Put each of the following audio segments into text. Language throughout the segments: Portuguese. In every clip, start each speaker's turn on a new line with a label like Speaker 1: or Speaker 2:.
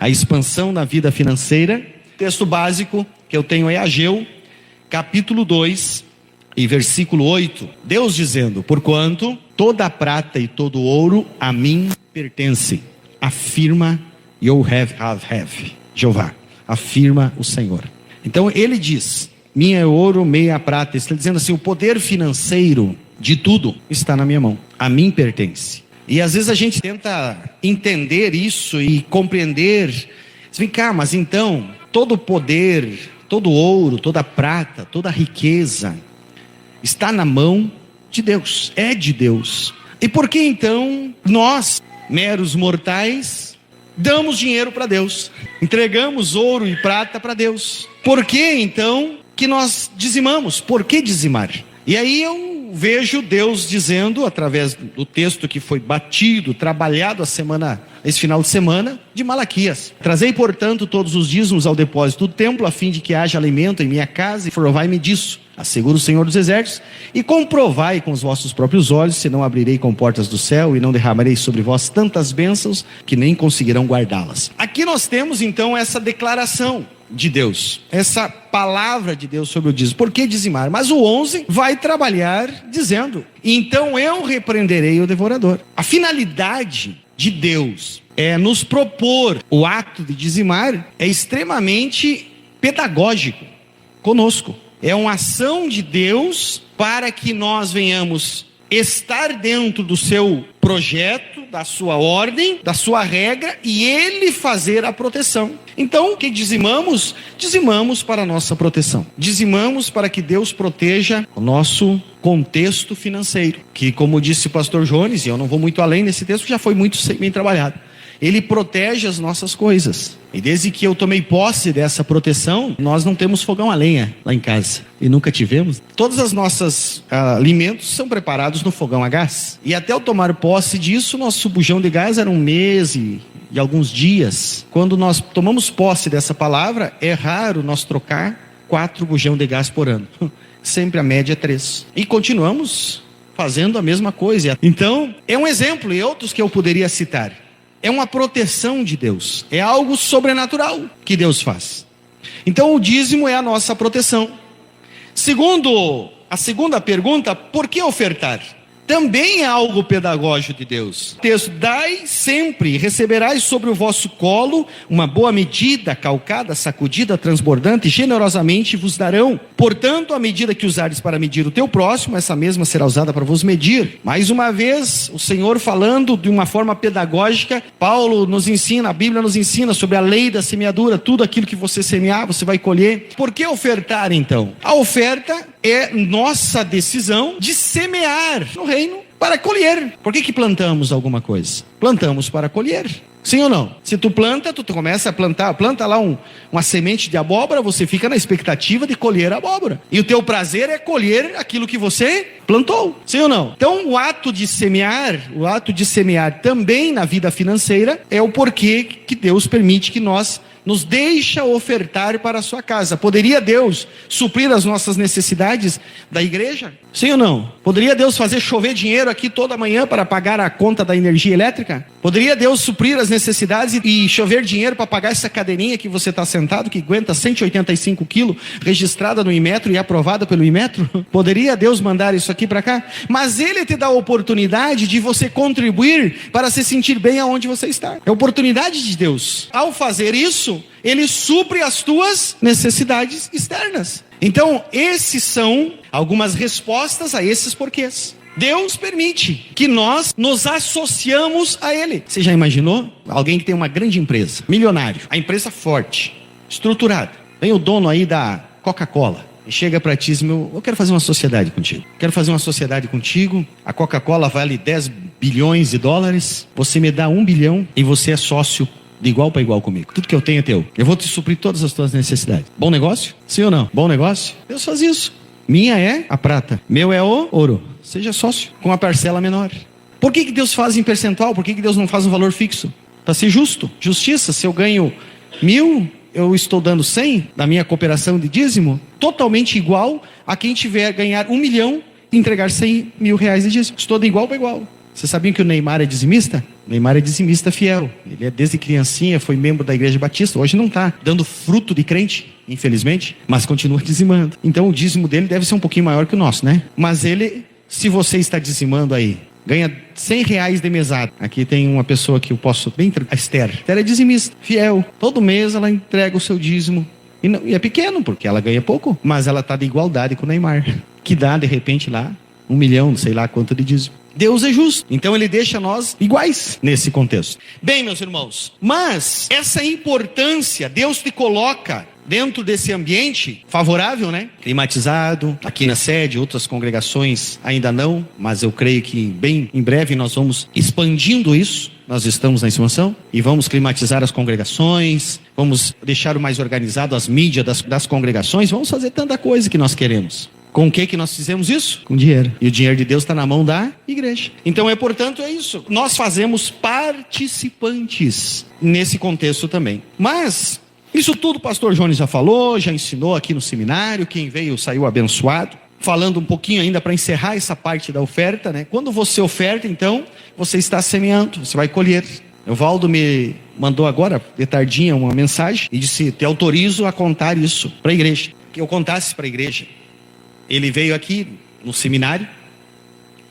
Speaker 1: a expansão na vida financeira. O texto básico que eu tenho é Ageu, capítulo 2 e versículo 8. Deus dizendo: porquanto toda a prata e todo o ouro a mim pertence, afirma Jeová, afirma o Senhor. Então ele diz: minha é ouro, meia prata. Está dizendo assim, o poder financeiro de tudo está na minha mão, a mim pertence. E às vezes a gente tenta entender isso e compreender. Vem cá, mas então todo o poder, todo o ouro, toda a prata, toda a riqueza está na mão de Deus, é de Deus. E por que então nós, meros mortais, damos dinheiro para Deus, entregamos ouro e prata para Deus? Por que então que nós dizimamos? Por que dizimar? E aí eu vejo Deus dizendo, através do texto que foi batido, trabalhado esse final de semana, de Malaquias: trazei, portanto, todos os dízimos ao depósito do templo, a fim de que haja alimento em minha casa, e provai-me disso, assegura o Senhor dos Exércitos, e comprovai com os vossos próprios olhos, se não abrirei comportas do céu, e não derramarei sobre vós tantas bênçãos, que nem conseguirão guardá-las. Aqui nós temos então essa declaração de Deus, essa palavra de Deus sobre o dízimo. Por que dizimar? Mas o 11 vai trabalhar dizendo: então eu repreenderei o devorador. A finalidade de Deus é nos propor o ato de dizimar, é extremamente pedagógico conosco. É uma ação de Deus para que nós venhamos estar dentro do seu projeto, da sua ordem, da sua regra, e Ele fazer a proteção. Então, o que dizimamos? Dizimamos para a nossa proteção. Dizimamos para que Deus proteja o nosso contexto financeiro, que, como disse o pastor Jones, e eu não vou muito além nesse texto, já foi muito bem trabalhado. Ele protege as nossas coisas. E desde que eu tomei posse dessa proteção, nós não temos fogão a lenha lá em casa. E nunca tivemos. Todos os nossos alimentos são preparados no fogão a gás. E até eu tomar posse disso, nosso bujão de gás era 1 mês e alguns dias. Quando nós tomamos posse dessa palavra, é raro nós trocar 4 bujão de gás por ano. Sempre a média é 3. E continuamos fazendo a mesma coisa. Então, é um exemplo, e outros que eu poderia citar. É uma proteção de Deus, é algo sobrenatural que Deus faz. Então o dízimo é a nossa proteção. Segundo, a segunda pergunta: por que ofertar? Também é algo pedagógico de Deus. O texto: dai sempre, receberás sobre o vosso colo uma boa medida, calcada, sacudida, transbordante, generosamente vos darão. Portanto, a medida que usares para medir o teu próximo, essa mesma será usada para vos medir. Mais uma vez, o Senhor falando de uma forma pedagógica. Paulo nos ensina, a Bíblia nos ensina sobre a lei da semeadura. Tudo aquilo que você semear, você vai colher. Por que ofertar então? A oferta é nossa decisão de semear no reino para colher. Por que plantamos alguma coisa? Plantamos para colher. Sim ou não? Se tu planta, tu começa a plantar, planta lá uma semente de abóbora, você fica na expectativa de colher a abóbora. E o teu prazer é colher aquilo que você plantou. Sim ou não? Então o ato de semear também na vida financeira é o porquê que Deus permite que nós nos deixa ofertar para a sua casa. Poderia Deus suprir as nossas necessidades da igreja? Sim ou não? Poderia Deus fazer chover dinheiro aqui toda manhã para pagar a conta da energia elétrica? Poderia Deus suprir as necessidades e chover dinheiro para pagar essa cadeirinha que você está sentado, que aguenta 185 quilos, registrada no Inmetro e aprovada pelo Inmetro? Poderia Deus mandar isso aqui para cá? Mas Ele te dá a oportunidade de você contribuir para se sentir bem aonde você está. É a oportunidade de Deus. Ao fazer isso, Ele supre as tuas necessidades externas. Então, esses são algumas respostas a esses porquês. Deus permite que nós nos associamos a Ele. Você já imaginou? Alguém que tem uma grande empresa, milionário, a empresa forte, estruturada. Vem o dono aí da Coca-Cola e chega para ti e diz: eu quero fazer uma sociedade contigo. Quero fazer uma sociedade contigo. A Coca-Cola vale 10 bilhões de dólares. Você me dá 1 bilhão e você é sócio de igual para igual comigo. Tudo que eu tenho é teu. Eu vou te suprir todas as tuas necessidades. Bom negócio? Sim ou não? Bom negócio? Deus faz isso. Minha é a prata, meu é o ouro. Seja sócio, com uma parcela menor. Por que Deus faz em percentual? Por que Deus não faz um valor fixo? Para ser justo. Justiça, se eu ganho 1.000, eu estou dando 100 da minha cooperação de dízimo, totalmente igual a quem tiver ganhar 1 milhão e entregar 100 mil reais de dízimo. Estou de igual para igual. Vocês sabiam que o Neymar é dizimista? Neymar é dizimista fiel. Ele é desde criancinha, foi membro da Igreja Batista. Hoje não está dando fruto de crente, infelizmente, mas continua dizimando. Então o dízimo dele deve ser um pouquinho maior que o nosso, né? Mas ele, se você está dizimando aí, ganha R$100 de mesada. Aqui tem uma pessoa que eu posso... A Esther. Esther é dizimista, fiel. Todo mês ela entrega o seu dízimo. E é pequeno, porque ela ganha pouco. Mas ela está de igualdade com o Neymar, que dá, de repente, lá 1 milhão, sei lá quanto de dízimo. Deus é justo. Então ele deixa nós iguais nesse contexto. Bem, meus irmãos, mas essa importância, Deus te coloca dentro desse ambiente favorável, né? Climatizado, aqui na sede, outras congregações ainda não, mas eu creio que bem em breve nós vamos expandindo isso. Nós estamos na expansão e vamos climatizar as congregações, vamos deixar o mais organizado as mídias das congregações, vamos fazer tanta coisa que nós queremos. Com o que nós fizemos isso? Com dinheiro. E o dinheiro de Deus está na mão da igreja. Então, portanto, é isso. Nós fazemos participantes nesse contexto também. Mas, isso tudo o pastor Jones já falou, já ensinou aqui no seminário. Quem veio saiu abençoado. Falando um pouquinho ainda para encerrar essa parte da oferta, né? Quando você oferta, então, você está semeando, você vai colher. O Valdo me mandou agora, de tardinha, uma mensagem e disse: te autorizo a contar isso para a igreja. Que eu contasse para a igreja. Ele veio aqui no seminário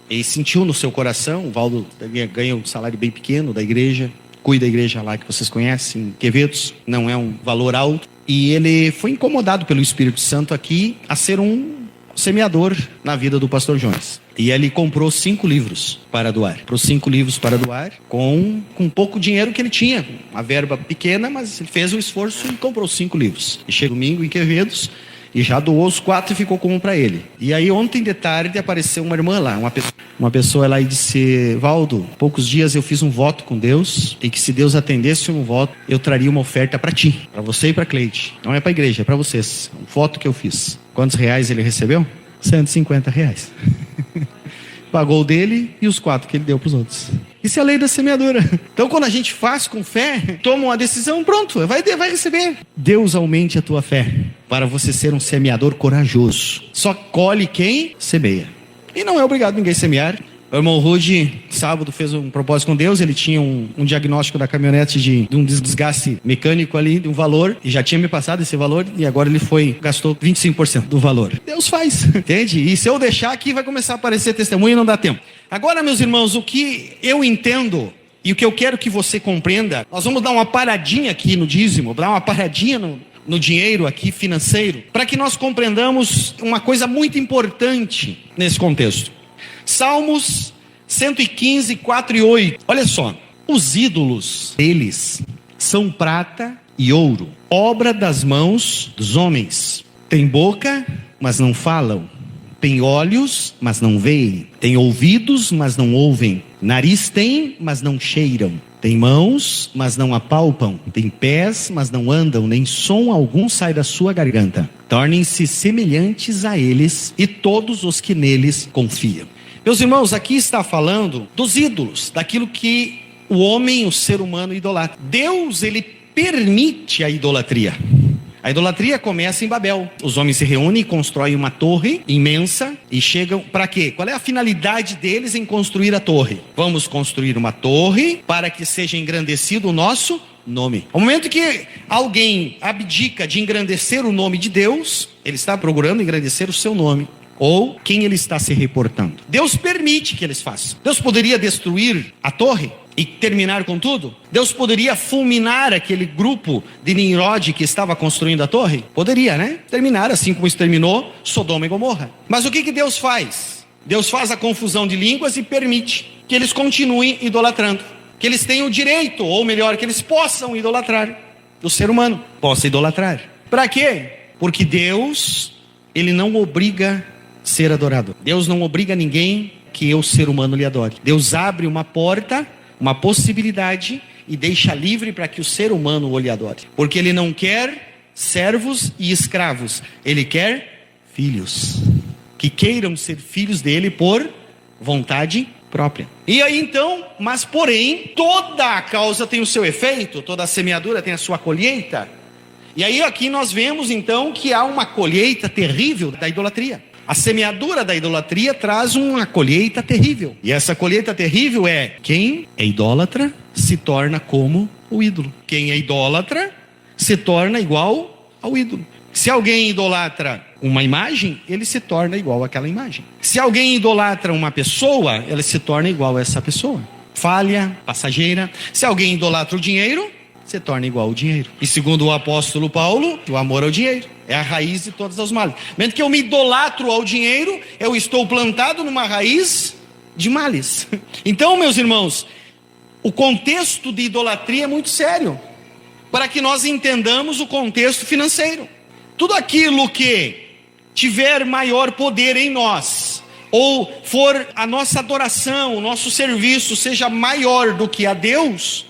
Speaker 1: e sentiu no seu coração. O Valdo ganha um salário bem pequeno da igreja, cuida da igreja lá que vocês conhecem, em Quevedos, não é um valor alto. E ele foi incomodado pelo Espírito Santo aqui a ser um semeador na vida do pastor Jones. E ele comprou 5 livros para doar. Comprou 5 livros para doar com pouco dinheiro que ele tinha. Uma verba pequena, mas ele fez o esforço e comprou 5 livros. E chega domingo em Quevedos e já doou os 4 e ficou com um para ele. E aí ontem de tarde apareceu uma irmã lá, uma pessoa lá e disse: Valdo, poucos dias eu fiz um voto com Deus, e que se Deus atendesse um voto, eu traria uma oferta para ti, para você e para Cleide. Não é para a igreja, é para vocês. Um voto que eu fiz. Quantos reais ele recebeu? R$150. Pagou o dele e os 4 que ele deu para os outros. Isso é a lei da semeadura. Então quando a gente faz com fé, toma uma decisão, pronto, vai receber. Deus aumente a tua fé, para você ser um semeador corajoso. Só colhe quem semeia. E não é obrigado ninguém semear. O irmão Rude, sábado, fez um propósito com Deus. Ele tinha um diagnóstico da caminhonete de um desgaste mecânico ali, de um valor, e já tinha me passado esse valor, e agora ele gastou 25% do valor. Deus faz, entende? E se eu deixar aqui, vai começar a aparecer testemunho e não dá tempo. Agora, meus irmãos, o que eu entendo e o que eu quero que você compreenda, nós vamos dar uma paradinha aqui no dízimo, dar uma paradinha no dinheiro aqui financeiro, para que nós compreendamos uma coisa muito importante nesse contexto. Salmos 115, 4 e 8. Olha só. Os ídolos deles são prata e ouro, obra das mãos dos homens. Tem boca, mas não falam. Tem olhos, mas não veem. Tem ouvidos, mas não ouvem. Nariz tem, mas não cheiram. Tem mãos, mas não apalpam. Tem pés, mas não andam. Nem som algum sai da sua garganta. Tornem-se semelhantes a eles e todos os que neles confiam. Meus irmãos, aqui está falando dos ídolos, daquilo que o homem, o ser humano idolatra. Deus, ele permite a idolatria. A idolatria começa em Babel. Os homens se reúnem e constroem uma torre imensa e chegam para quê? Qual é a finalidade deles em construir a torre? Vamos construir uma torre para que seja engrandecido o nosso nome. Ao momento que alguém abdica de engrandecer o nome de Deus, ele está procurando engrandecer o seu nome, ou quem ele está se reportando. Deus permite que eles façam. Deus poderia destruir a torre e terminar com tudo? Deus poderia fulminar aquele grupo de Nimrod que estava construindo a torre? Poderia, né? Terminar assim como exterminou Sodoma e Gomorra. Mas o que Deus faz? Deus faz a confusão de línguas e permite que eles continuem idolatrando. Que eles tenham o direito, ou melhor, que eles possam idolatrar. O ser humano possa idolatrar. Para quê? Porque Deus, ele não obriga ser adorado. Deus não obriga ninguém que o ser humano lhe adore. Deus abre uma porta, uma possibilidade, e deixa livre para que o ser humano o lhe adore. Porque ele não quer servos e escravos. Ele quer filhos, que queiram ser filhos dele por vontade própria. E aí então, mas porém, toda a causa tem o seu efeito, toda a semeadura tem a sua colheita. E aí aqui nós vemos então que há uma colheita terrível da idolatria. A semeadura da idolatria traz uma colheita terrível. E essa colheita terrível é: quem é idólatra se torna como o ídolo. Quem é idólatra se torna igual ao ídolo. Se alguém idolatra uma imagem, ele se torna igual àquela imagem. Se alguém idolatra uma pessoa, ele se torna igual a essa pessoa. Falha, passageira. Se alguém idolatra o dinheiro, se torna igual ao dinheiro. E segundo o apóstolo Paulo, o amor ao dinheiro é a raiz de todas as males. Mesmo que eu me idolatro ao dinheiro, eu estou plantado numa raiz de males. Então, meus irmãos, o contexto de idolatria é muito sério, para que nós entendamos o contexto financeiro. Tudo aquilo que tiver maior poder em nós, ou for a nossa adoração, o nosso serviço seja maior do que a Deus,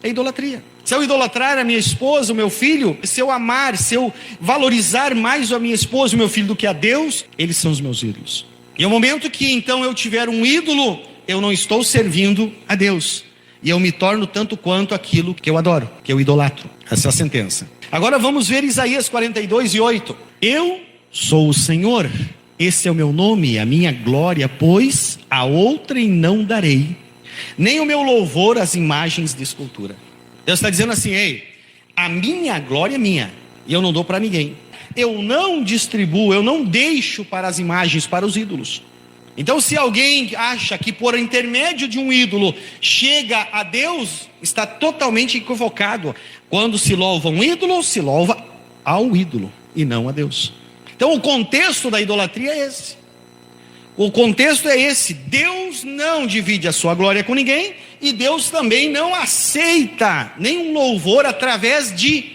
Speaker 1: é idolatria. Se eu idolatrar a minha esposa, o meu filho, se eu amar, se eu valorizar mais a minha esposa e o meu filho do que a Deus, eles são os meus ídolos. E no momento que então eu tiver um ídolo, eu não estou servindo a Deus, e eu me torno tanto quanto aquilo que eu adoro, que eu idolatro. Essa é a sentença. Agora vamos ver Isaías 42:8. Eu sou o Senhor, esse é o meu nome, a minha glória, pois a outrem não darei, nem o meu louvor às imagens de escultura. Deus está dizendo assim: ei, a minha glória é minha, e eu não dou para ninguém. Eu não distribuo, eu não deixo para as imagens, para os ídolos. Então, se alguém acha que por intermédio de um ídolo chega a Deus, está totalmente equivocado. Quando se louva um ídolo, se louva ao ídolo e não a Deus. Então, o contexto da idolatria é esse. O contexto é esse: Deus não divide a sua glória com ninguém, e Deus também não aceita nenhum louvor através de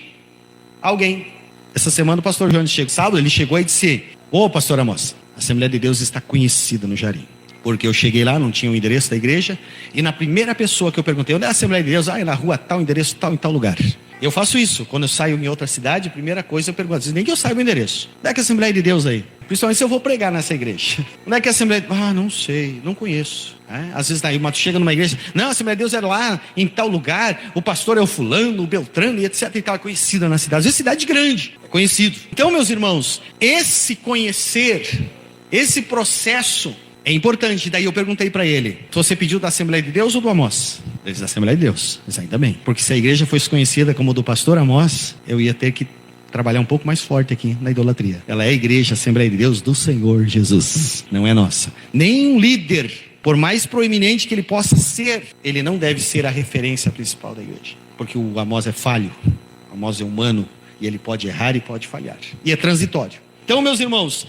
Speaker 1: alguém. Essa semana o pastor João chegou, sábado, ele chegou e disse: ô pastor Amos, a Assembleia de Deus está conhecida no Jari. Porque eu cheguei lá, não tinha o endereço da igreja, e na primeira pessoa que eu perguntei: onde é a Assembleia de Deus? Ah, é na rua tal, endereço tal, em tal lugar. Eu faço isso, quando eu saio em outra cidade, a primeira coisa eu pergunto: nem que eu saiba o endereço. Onde é que é a Assembleia de Deus aí? Principalmente se eu vou pregar nessa igreja. Onde é que é a Assembleia de Deus? Ah, não sei, não conheço. Às vezes daí, tu chega numa igreja: não, a Assembleia de Deus era lá, em tal lugar, o pastor é o fulano, o Beltrano, e etc. E tal, é conhecida na cidade. Às vezes cidade grande, é conhecido. Então, meus irmãos, esse conhecer, esse processo é importante. Daí eu perguntei para ele: você pediu da Assembleia de Deus ou do Amós? Ele disse: da Assembleia de Deus. Mas ainda bem, porque se a igreja fosse conhecida como do pastor Amós, eu ia ter que trabalhar um pouco mais forte aqui na idolatria. Ela é a igreja, a Assembleia de Deus do Senhor Jesus, não é nossa. Nenhum líder, por mais proeminente que ele possa ser, ele não deve ser a referência principal da igreja, porque o Amós é falho, o Amós é humano, e ele pode errar e pode falhar, e é transitório. Então, meus irmãos,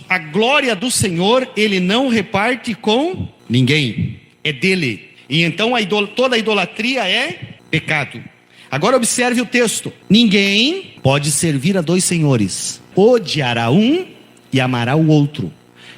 Speaker 1: a glória do Senhor, Ele não reparte com ninguém, é dele. E então toda a idolatria é pecado. Agora observe o texto: ninguém pode servir a dois senhores, odiará um e amará o outro,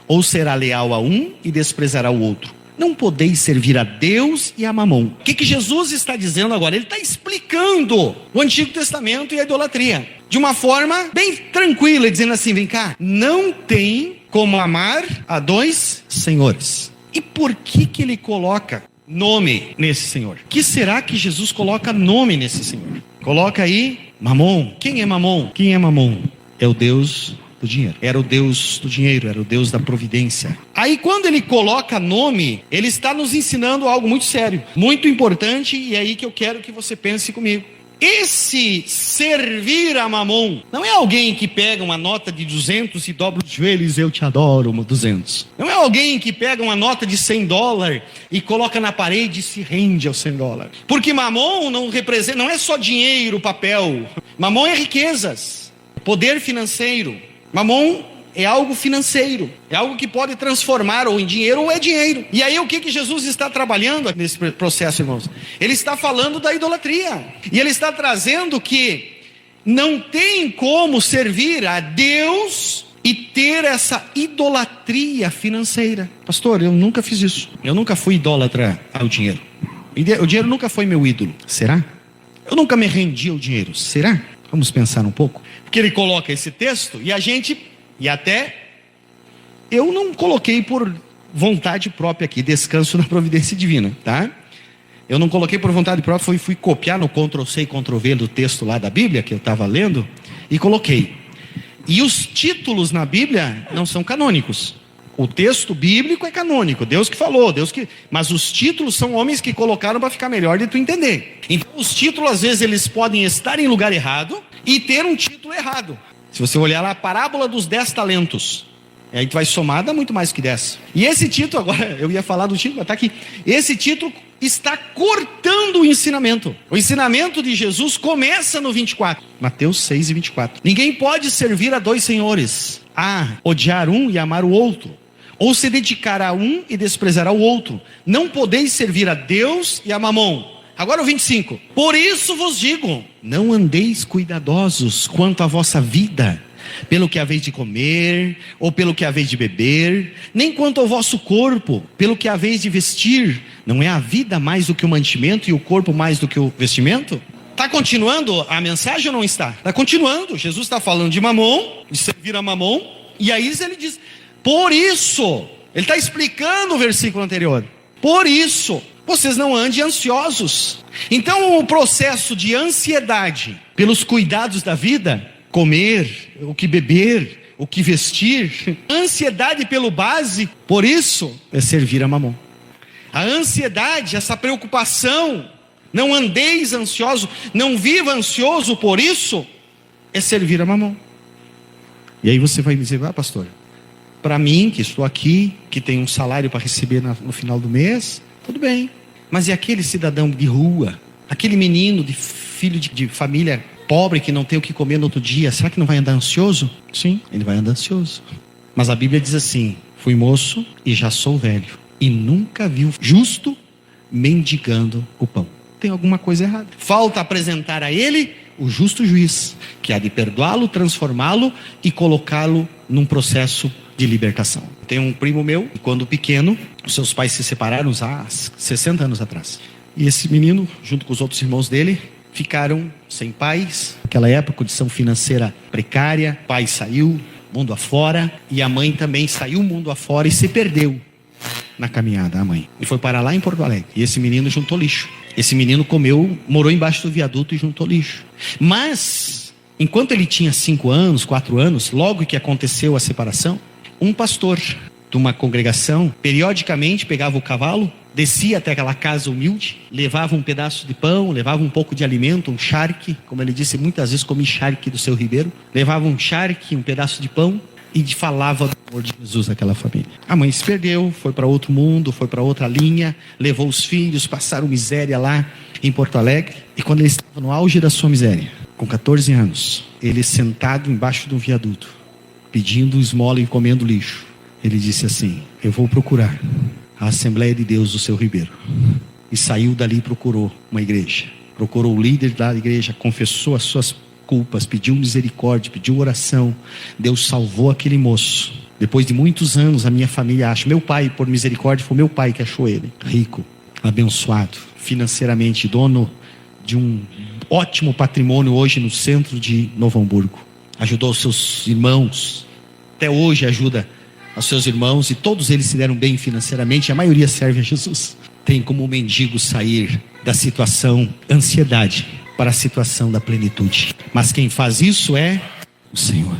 Speaker 1: ou será leal a um e desprezará o outro. Não podeis servir a Deus e a Mamon. O que Jesus está dizendo agora? Ele está explicando o Antigo Testamento e a idolatria de uma forma bem tranquila, dizendo assim: vem cá, não tem como amar a dois senhores. E por que ele coloca nome nesse senhor? Que será que Jesus coloca nome nesse senhor? Coloca aí Mamon. Quem é Mamon? Quem é Mamon? É o Deus do dinheiro. Era o Deus do dinheiro, era o Deus da providência. Aí quando ele coloca nome, ele está nos ensinando algo muito sério, muito importante, e é aí que eu quero que você pense comigo. Esse servir a Mamon não é alguém que pega uma nota de 200 e dobra os joelhos: eu te adoro, 200. Não é alguém que pega uma nota de $100 e coloca na parede e se rende aos $100. Porque Mamon não representa, não é só dinheiro, papel. Mamon é riquezas, poder financeiro. Mamon é algo financeiro, é algo que pode transformar ou em dinheiro ou é dinheiro. E aí o que Jesus está trabalhando nesse processo, irmãos? Ele está falando da idolatria, e ele está trazendo que não tem como servir a Deus e ter essa idolatria financeira. Pastor, eu nunca fiz isso, eu nunca fui idólatra ao dinheiro, o dinheiro nunca foi meu ídolo. Será? Eu nunca me rendi ao dinheiro. Será? Vamos pensar um pouco. Porque ele coloca esse texto e até eu não coloquei por vontade própria aqui, descanso na providência divina, tá? Eu não coloquei por vontade própria, fui copiar no Ctrl+C e Ctrl+V do texto lá da Bíblia que eu estava lendo e coloquei. E os títulos na Bíblia não são canônicos. O texto bíblico é canônico, Deus que falou, mas os títulos são homens que colocaram para ficar melhor de tu entender. Então os títulos às vezes eles podem estar em lugar errado e ter um título errado. Se você olhar lá a parábola dos 10 talentos, aí tu vai somar, dá muito mais que 10. E esse título, agora eu ia falar do título, mas está aqui. Esse título está cortando o ensinamento. O ensinamento de Jesus começa no 24. Mateus 6 e 24. Ninguém pode servir a 2 senhores. Odiar um e amar o outro. Ou se dedicar a um e desprezar ao outro. Não podeis servir a Deus e a Mamon. Agora o 25. Por isso vos digo, não andeis cuidadosos quanto à vossa vida, pelo que haveis de comer, ou pelo que haveis de beber, nem quanto ao vosso corpo, pelo que haveis de vestir. Não é a vida mais do que o mantimento e o corpo mais do que o vestimento? Está continuando a mensagem ou não está? Está continuando. Jesus está falando de Mamon, de servir a Mamon, e aí ele diz, por isso, ele está explicando o versículo anterior, por isso, vocês não andem ansiosos. Então o processo de ansiedade pelos cuidados da vida, comer, o que beber, o que vestir, ansiedade pelo básico, por isso é servir a Mamon. A ansiedade, essa preocupação, não andeis ansioso, não viva ansioso por isso, é servir a Mamon. E aí você vai me dizer, pastor, para mim que estou aqui, que tenho um salário para receber no final do mês, tudo bem. Mas e aquele cidadão de rua, aquele menino de filho de família pobre que não tem o que comer no outro dia, será que não vai andar ansioso? Sim, ele vai andar ansioso. Mas a Bíblia diz assim, fui moço e já sou velho, e nunca vi o justo mendigando o pão. Tem alguma coisa errada. Falta apresentar a ele o justo juiz, que há de perdoá-lo, transformá-lo e colocá-lo num processo de libertação. Tem um primo meu, quando pequeno, seus pais se separaram há 60 anos atrás. E esse menino, junto com os outros irmãos dele, ficaram sem pais, aquela época, condição financeira precária, pai saiu, mundo afora, e a mãe também saiu mundo afora e se perdeu na caminhada, a mãe. E foi parar lá em Porto Alegre. E esse menino juntou lixo. Esse menino morou embaixo do viaduto e juntou lixo. Mas, enquanto ele tinha 5 anos, 4 anos, logo que aconteceu a separação, um pastor de uma congregação, periodicamente pegava o cavalo, descia até aquela casa humilde, levava um pedaço de pão, levava um pouco de alimento, um charque, como ele disse, muitas vezes comi charque do seu Ribeiro, levava um charque, um pedaço de pão, e falava do amor de Jesus àquela família. A mãe se perdeu, foi para outro mundo, foi para outra linha, levou os filhos, passaram miséria lá em Porto Alegre, e quando ele estava no auge da sua miséria, com 14 anos, ele sentado embaixo de um viaduto, pedindo esmola e comendo lixo, ele disse assim, eu vou procurar a Assembleia de Deus do seu Ribeiro. E saiu dali e procurou uma igreja, procurou o líder da igreja, confessou as suas culpas, pediu misericórdia, pediu oração. Deus salvou aquele moço. Depois de muitos anos, a minha família acha, meu pai, por misericórdia, foi meu pai que achou ele, rico, abençoado, financeiramente, dono de um ótimo patrimônio hoje no centro de Novo Hamburgo. Ajudou os seus irmãos, até hoje ajuda aos seus irmãos, e todos eles se deram bem financeiramente, a maioria serve a Jesus. Tem como o mendigo sair da situação ansiedade para a situação da plenitude. Mas quem faz isso é o Senhor.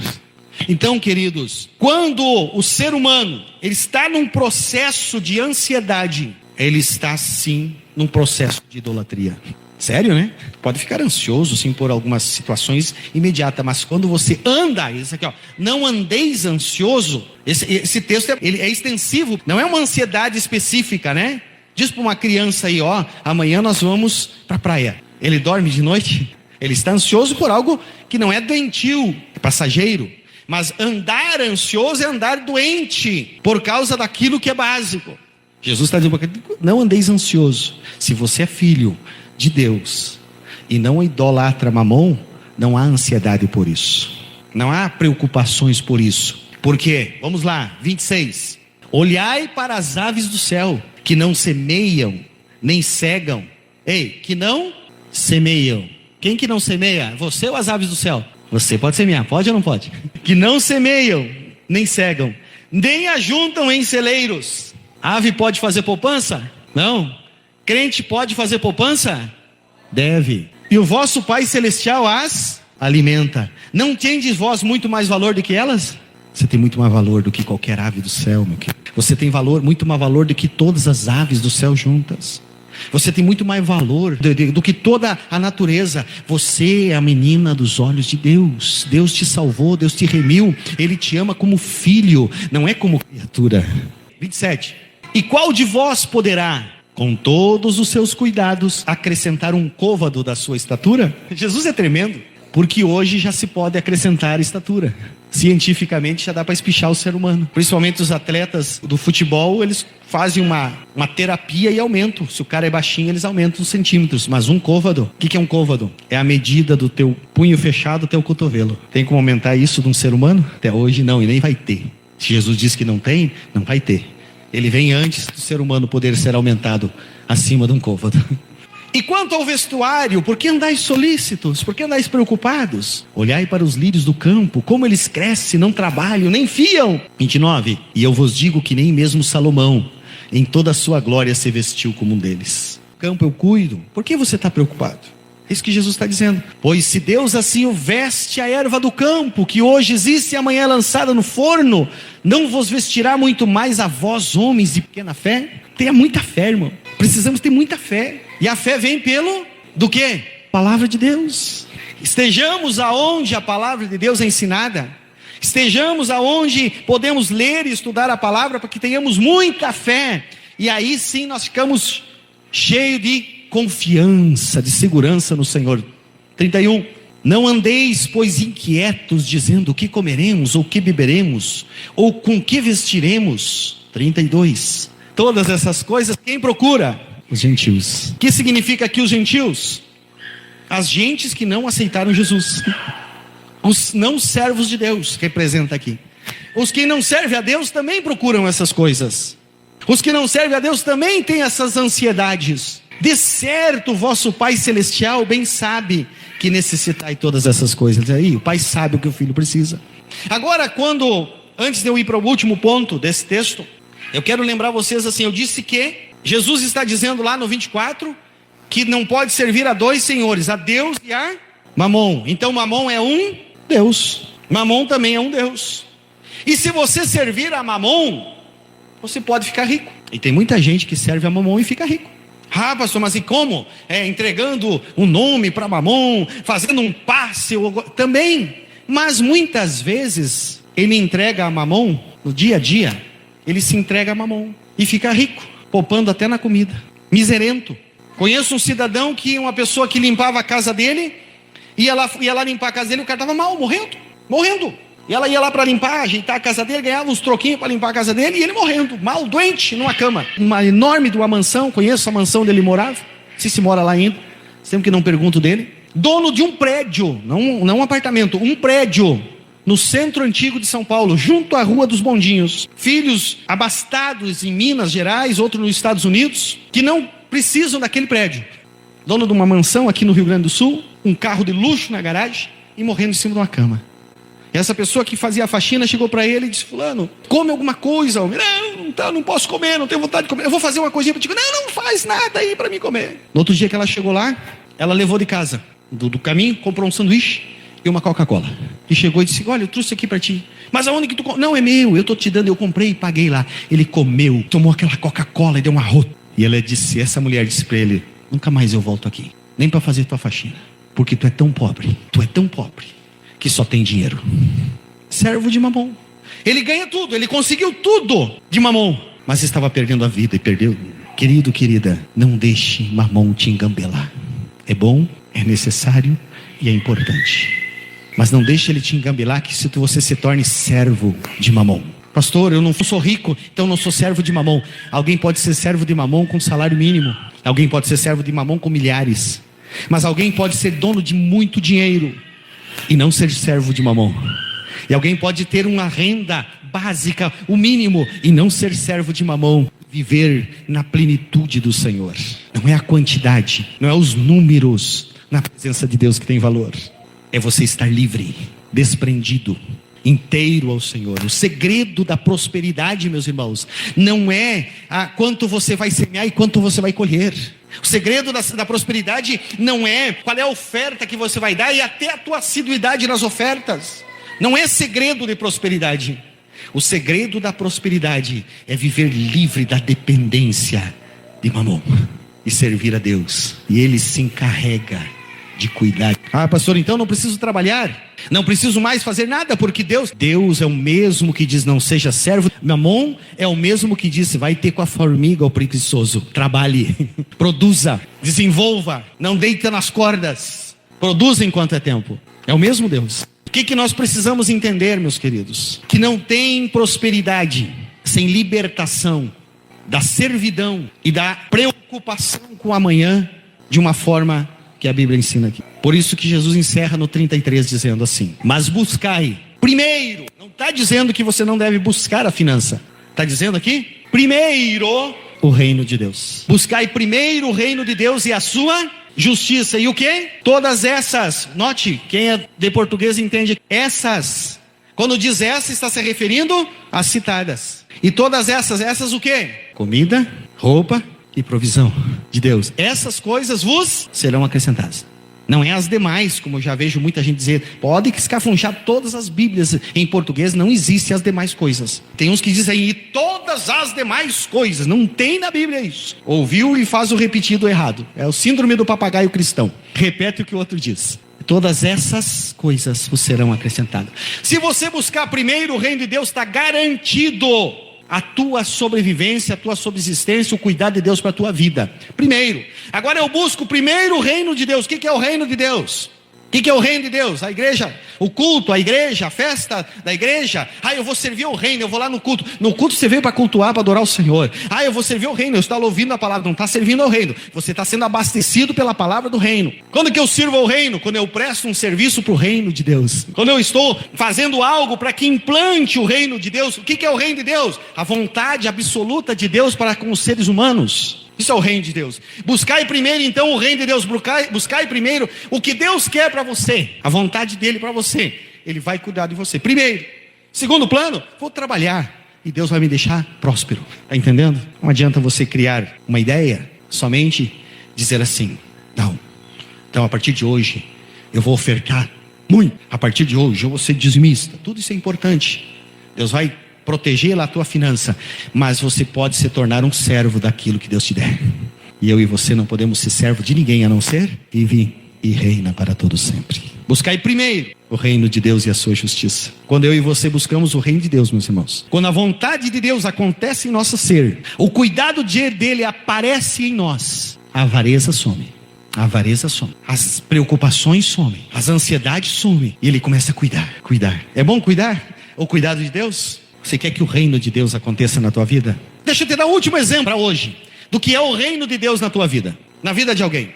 Speaker 1: Então, queridos, quando o ser humano ele está num processo de ansiedade, ele está sim num processo de idolatria. Sério, né? Pode ficar ansioso sim por algumas situações imediatas, mas quando você anda, isso aqui, ó, não andeis ansioso. Esse texto ele é extensivo, não é uma ansiedade específica, né? Diz para uma criança aí, ó, amanhã nós vamos para a praia. Ele dorme de noite? Ele está ansioso por algo que não é doentio, é passageiro. Mas andar ansioso é andar doente, por causa daquilo que é básico. Jesus está dizendo, não andeis ansioso. Se você é filho de Deus e não idolatra Mamon, não há ansiedade por isso. Não há preocupações por isso. Por quê? Vamos lá, 26. Olhai para as aves do céu, que não semeiam, nem cegam. Ei, que não semeiam. Quem que não semeia? Você ou as aves do céu? Você pode semear, pode ou não pode? Que não semeiam, nem cegam, nem ajuntam em celeiros. Ave pode fazer poupança? Não. Crente pode fazer poupança? Deve. E o vosso Pai Celestial as alimenta. Não tendes vós muito mais valor do que elas? Você tem muito mais valor do que qualquer ave do céu, meu querido. Você tem muito mais valor do que todas as aves do céu juntas. Você tem muito mais valor do que toda a natureza. Você é a menina dos olhos de Deus. Deus te salvou, Deus te remiu. Ele te ama como filho, não é como criatura. 27. E qual de vós poderá, com todos os seus cuidados, acrescentar um côvado da sua estatura? Jesus é tremendo, porque hoje já se pode acrescentar estatura. Cientificamente já dá para espichar o ser humano. Principalmente os atletas do futebol, eles fazem uma terapia e aumentam. Se o cara é baixinho, eles aumentam os centímetros. Mas um côvado, o que é um côvado? É a medida do teu punho fechado até o cotovelo. Tem como aumentar isso de um ser humano? Até hoje não, e nem vai ter. Se Jesus diz que não tem, não vai ter. Ele vem antes do ser humano poder ser aumentado acima de um côvado. E quanto ao vestuário, por que andais solícitos? Por que andais preocupados? Olhai para os lírios do campo, como eles crescem, não trabalham, nem fiam. 29. E eu vos digo que nem mesmo Salomão, em toda a sua glória, se vestiu como um deles. O campo eu cuido, por que você está preocupado? É isso que Jesus está dizendo. Pois se Deus assim o veste a erva do campo, que hoje existe e amanhã é lançada no forno, não vos vestirá muito mais a vós, homens de pequena fé? Tenha muita fé, irmão. Precisamos ter muita fé. E a fé vem pelo, do quê? Palavra de Deus. Estejamos aonde a palavra de Deus é ensinada. Estejamos aonde podemos ler e estudar a palavra, para que tenhamos muita fé. E aí sim nós ficamos cheios de confiança, de segurança no Senhor. 31. Não andeis, pois, inquietos, dizendo o que comeremos, ou o que beberemos, ou com que vestiremos. 32. Todas essas coisas, quem procura? Os gentios. O que significa aqui os gentios? As gentes que não aceitaram Jesus. Os não servos de Deus, representa aqui. Os que não servem a Deus também procuram essas coisas. Os que não servem a Deus também têm essas ansiedades. De certo, o vosso Pai Celestial bem sabe que necessitai todas essas coisas. Aí, o Pai sabe o que o Filho precisa. Agora, antes de eu ir para o último ponto desse texto, eu quero lembrar vocês assim, eu disse que Jesus está dizendo lá no 24, que não pode servir a dois senhores, a Deus e a Mamon. Então Mamon é um Deus, Mamon também é um Deus. E se você servir a Mamon, você pode ficar rico. E tem muita gente que serve a Mamon e fica rico. Ah, pastor, mas e como? Entregando um nome para Mamon, fazendo um passe, também. Mas muitas vezes ele entrega a Mamon, no dia a dia, ele se entrega a Mamon e fica rico, poupando até na comida, miserento. Conheço um cidadão que, uma pessoa que limpava a casa dele, ia lá limpar a casa dele, o cara estava mal, morrendo. E ela ia lá para limpar, ajeitar a casa dele, ganhava uns troquinhos para limpar a casa dele, e ele morrendo, mal, doente, numa cama. Uma enorme de uma mansão, conheço a mansão onde ele morava, se mora lá ainda, sempre que não pergunto dele. Dono de um prédio, não um apartamento, um prédio, no centro antigo de São Paulo, junto à Rua dos Bondinhos. Filhos abastados em Minas Gerais, outro nos Estados Unidos, que não precisam daquele prédio. Dono de uma mansão aqui no Rio Grande do Sul, um carro de luxo na garagem e morrendo em cima de uma cama. E essa pessoa que fazia a faxina chegou para ele e disse: fulano, come alguma coisa. Não posso comer, não tenho vontade de comer. Eu vou fazer uma coisinha para ti. Não faz nada aí para mim comer. No outro dia que ela chegou lá, ela levou de casa, do caminho, comprou um sanduíche e uma Coca-Cola. E chegou e disse: olha, eu trouxe aqui para ti. Mas aonde que tu... Não, é meu, eu estou te dando, eu comprei e paguei lá. Ele comeu, tomou aquela Coca-Cola e deu um arroto. E essa mulher disse para ele: nunca mais eu volto aqui, nem para fazer tua faxina, porque tu é tão pobre, que só tem dinheiro. Servo de Mamon. Ele ganha tudo, ele conseguiu tudo de Mamon, mas estava perdendo a vida e perdeu. Querido, querida, não deixe Mamon te engambelar. É bom, é necessário e é importante, mas não deixe ele te engambelar, que se você se torne servo de Mamon. Pastor, eu não sou rico, então não sou servo de Mamon. Alguém pode ser servo de Mamon com salário mínimo, alguém pode ser servo de Mamon com milhares, mas alguém pode ser dono de muito dinheiro e não ser servo de Mamon. E alguém pode ter uma renda básica, o mínimo, e não ser servo de Mamon. Viver na plenitude do Senhor. Não é a quantidade, não é os números na presença de Deus que tem valor. É você estar livre, desprendido, inteiro ao Senhor. O segredo da prosperidade, meus irmãos, não é quanto você vai semear e quanto você vai colher. O segredo da prosperidade não é qual é a oferta que você vai dar e até a tua assiduidade nas ofertas. Não é segredo de prosperidade. O segredo da prosperidade é viver livre da dependência de Mamon e servir a Deus. E Ele se encarrega de cuidar. Pastor, então não preciso trabalhar, não preciso mais fazer nada, porque Deus é o mesmo que diz não seja servo. Mamon é o mesmo que diz vai ter com a formiga o preguiçoso. Trabalhe, produza, desenvolva, não deita nas cordas, produza enquanto é tempo. É o mesmo Deus. O que nós precisamos entender, meus queridos? Que não tem prosperidade sem libertação da servidão e da preocupação com o amanhã de uma forma que a Bíblia ensina aqui. Por isso que Jesus encerra no 33 dizendo assim: mas buscai primeiro. Não está dizendo que você não deve buscar a finança. Está dizendo aqui, primeiro o reino de Deus. Buscai primeiro o reino de Deus e a sua justiça. E o que? Todas essas, note, quem é de português entende, essas, quando diz essa, está se referindo às citadas. E todas essas o que? Comida, roupa e provisão de Deus. Essas coisas vos serão acrescentadas. Não é as demais, como eu já vejo muita gente dizer. Pode escafunchar todas as Bíblias em português, não existem as demais coisas. Tem uns que dizem e todas as demais coisas. Não tem na Bíblia isso. Ouviu e faz o repetido errado. É o síndrome do papagaio cristão. Repete o que o outro diz. Todas essas coisas vos serão acrescentadas. Se você buscar primeiro o reino de Deus, está garantido a tua sobrevivência, a tua subsistência, o cuidado de Deus para a tua vida. Primeiro. Agora eu busco primeiro o reino de Deus. O que é o reino de Deus? O que é o reino de Deus? A igreja, o culto, a igreja, a festa da igreja. Eu vou servir o reino, eu vou lá no culto. No culto você veio para cultuar, para adorar o Senhor. Eu vou servir o reino, eu estou ouvindo a palavra. Não está servindo ao reino, você está sendo abastecido pela palavra do reino. Quando que eu sirvo ao reino? Quando eu presto um serviço para o reino de Deus. Quando eu estou fazendo algo para que implante o reino de Deus. O que é o reino de Deus? A vontade absoluta de Deus para com os seres humanos. Isso é o reino de Deus. Buscai primeiro então o reino de Deus. Buscai primeiro o que Deus quer para você, a vontade dele para você. Ele vai cuidar de você. Primeiro. Segundo plano, vou trabalhar e Deus vai me deixar próspero. Está entendendo? Não adianta você criar uma ideia, somente dizer assim: não, então a partir de hoje eu vou ofertar muito. A partir de hoje eu vou ser dizimista. Tudo isso é importante. Deus vai proteger a tua finança, mas você pode se tornar um servo daquilo que Deus te der. E eu e você não podemos ser servo de ninguém a não ser vive e reina para todo sempre. Buscai primeiro o reino de Deus e a sua justiça. Quando eu e você buscamos o reino de Deus, meus irmãos, quando a vontade de Deus acontece em nosso ser, o cuidado dele aparece em nós, a avareza some. A avareza some, as preocupações somem, as ansiedades somem, e ele começa a cuidar. É bom cuidar? O cuidado de Deus? Você quer que o reino de Deus aconteça na tua vida? Deixa eu te dar um último exemplo para hoje, do que é o reino de Deus na tua vida, na vida de alguém.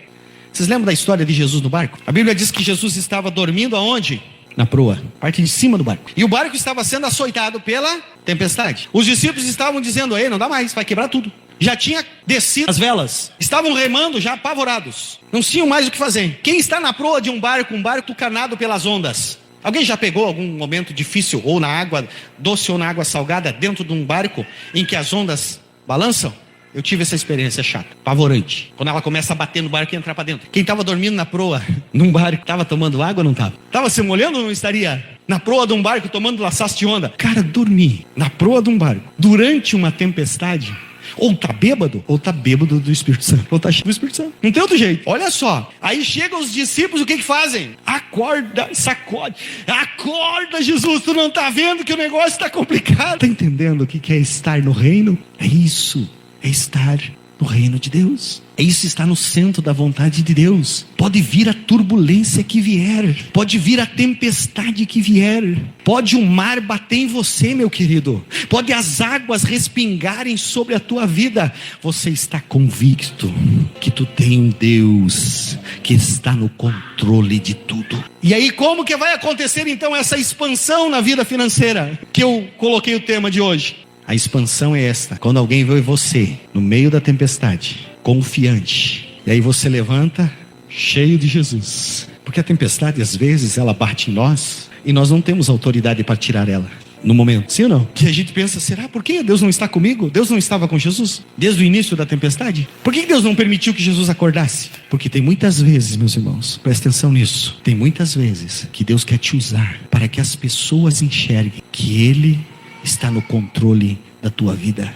Speaker 1: Vocês lembram da história de Jesus no barco? A Bíblia diz que Jesus estava dormindo aonde? Na proa, parte de cima do barco. E o barco estava sendo açoitado pela tempestade. Os discípulos estavam dizendo: não dá mais, vai quebrar tudo. Já tinha descido as velas, estavam remando já apavorados, não tinham mais o que fazer. Quem está na proa de um barco tucanado pelas ondas? Alguém já pegou algum momento difícil, ou na água doce ou na água salgada, dentro de um barco em que as ondas balançam? Eu tive essa experiência chata, apavorante. Quando ela começa a bater no barco e entrar para dentro. Quem estava dormindo na proa, num barco, estava tomando água ou não estava? Estava se molhando ou não estaria? Na proa de um barco, tomando laçaço de onda. Cara, dormir na proa de um barco, durante uma tempestade, ou tá bêbado do Espírito Santo, ou tá cheio do Espírito Santo. Não tem outro jeito. Olha só, aí chegam os discípulos, o que fazem? Acorda, sacode. Acorda, Jesus, tu não tá vendo que o negócio está complicado? Tá entendendo o que é estar no reino? É isso, é estar no reino de Deus. É isso, estar no centro da vontade de Deus. Pode vir a turbulência que vier, pode vir a tempestade que vier, pode o mar bater em você, meu querido, pode as águas respingarem sobre a tua vida. Você está convicto que tu tem um Deus que está no controle de tudo. E aí como que vai acontecer então essa expansão na vida financeira, que eu coloquei o tema de hoje? A expansão é esta: quando alguém vê você no meio da tempestade, confiante, e aí você levanta cheio de Jesus, porque a tempestade às vezes ela bate em nós e nós não temos autoridade para tirar ela no momento, sim ou não? Que a gente pensa, será? Por que Deus não está comigo? Deus não estava com Jesus desde o início da tempestade? Por que Deus não permitiu que Jesus acordasse? Porque tem muitas vezes, meus irmãos, presta atenção nisso, tem muitas vezes que Deus quer te usar para que as pessoas enxerguem que Ele está no controle da tua vida.